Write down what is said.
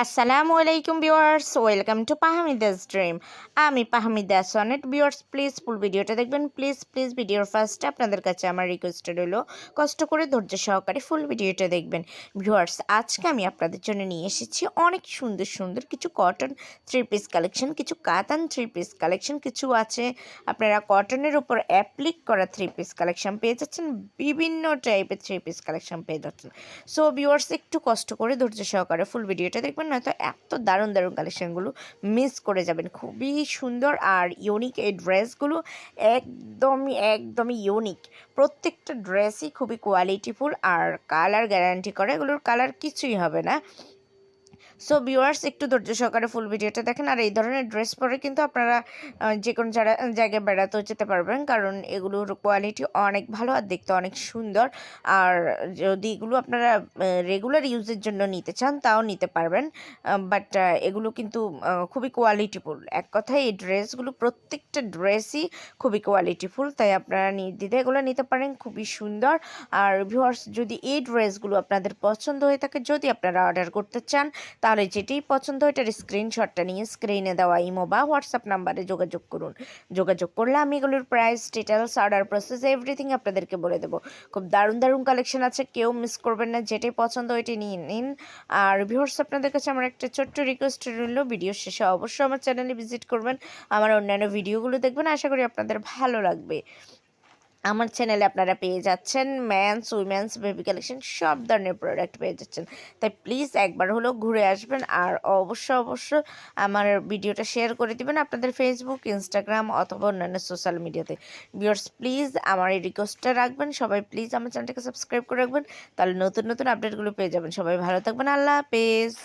আসসালামু আলাইকুম viewers, welcome to পাহামিদাস dream. আমি পাহামিদা সনেট। ভিউয়ার্স প্লিজ ফুল ভিডিওটা দেখবেন। প্লিজ প্লিজ ভিডিওর ফার্স্টে আপনাদের কাছে আমার রিকোয়েস্ট রইলো, কষ্ট করে ধৈর্য সহকারে ফুল ভিডিওটা দেখবেন। ভিউয়ার্স আজকে আমি আপনাদের জন্য নিয়ে এসেছি অনেক সুন্দর সুন্দর কিছু কটন থ্রি পিস কালেকশন, কিছু কাতান থ্রি পিস কালেকশন, কিছু আছে আপনারা কটনের উপর অ্যাপ্লিক করা থ্রি পিস কালেকশন পেয়ে যাচ্ছেন, বিভিন্ন টাইপের থ্রি পিস কালেকশন পেয়ে যাচ্ছেন। সো ভিউয়ার্স একটু কষ্ট করে ধৈর্য সহকারে ফুল ভিডিওটা দেখবেন, নয়তো এত দারুণ দারুণ কালেকশানগুলো মিস করে যাবেন। খুবই সুন্দর আর ইউনিক এই ড্রেসগুলো, একদমই একদমই ইউনিক। প্রত্যেকটা ড্রেসই খুবই কোয়ালিটিফুল আর কালার গ্যারান্টি করে, এগুলোর কালার কিছুই হবে না। সো ভিউয়ার্স একটু ধৈর্য সহকারে ফুল ভিডিওটা দেখেন। আর এই ধরনের ড্রেস পরে কিন্তু আপনারা যে কোনো জায়গায় বেড়াতেও যেতে পারবেন, কারণ এগুলোর কোয়ালিটি অনেক ভালো আর দেখতে অনেক সুন্দর। আর যদি এগুলো আপনারা রেগুলার ইউজের জন্য নিতে চান তাও নিতে পারবেন, বাট এগুলো কিন্তু খুবই কোয়ালিটিফুল। এক কথায় এই ড্রেসগুলো প্রত্যেকটা ড্রেসই খুবই কোয়ালিটিফুল, তাই আপনারা নির্দ্বিধায় এগুলো নিতে পারেন, খুবই সুন্দর। আর ভিউয়ার্স যদি এই ড্রেসগুলো আপনাদের পছন্দ হয়ে থাকে, যদি আপনারা অর্ডার করতে চান, তাহলে যেটাই পছন্দ এটার স্ক্রিনশটটা নিয়ে স্ক্রিনে দেওয়া ইমো বা হোয়াটসঅ্যাপ নাম্বারে যোগাযোগ করুন। যোগাযোগ করলে আমি এগুলোর price, details, order process everything আপনাদেরকে বলে দেবো। খুব দারুণ দারুণ কালেকশন আছে, কেউ মিস করবেন না, যেটাই পছন্দ ওইটাই নিয়ে নিন। আর ভিউয়ার্স আপনাদের কাছে আমার একটা ছোট্ট রিকোয়েস্ট রইল, ভিডিও শেষে অবশ্যই আমার চ্যানেলে ভিজিট করবেন, আমার অন্যান্য ভিডিওগুলো দেখবেন, আশা করি আপনাদের ভালো লাগবে। আমার চ্যানেলে আপনারা পেয়ে যাচ্ছেন মেন্স, উইমেন্স, বেবি কালেকশন সব ধরনের প্রোডাক্ট পেয়ে যাচ্ছেন। তাই প্লিজ একবার হলেও ঘুরে আসবেন, আর অবশ্যই আমার ভিডিওটা শেয়ার করে দিবেন আপনাদের ফেসবুক, ইনস্টাগ্রাম অথবা অন্যান্য সোশ্যাল মিডিয়াতে। ভিউয়ার্স প্লিজ আমার এই রিকোয়েস্টটা রাখবেন, সবাই প্লিজ আমার চ্যানেলটাকে সাবস্ক্রাইব করে রাখবেন, তাহলে নতুন নতুন আপডেটগুলো পেয়ে যাবেন। সবাই ভালো থাকবেন, আল্লাহ হাফেজ।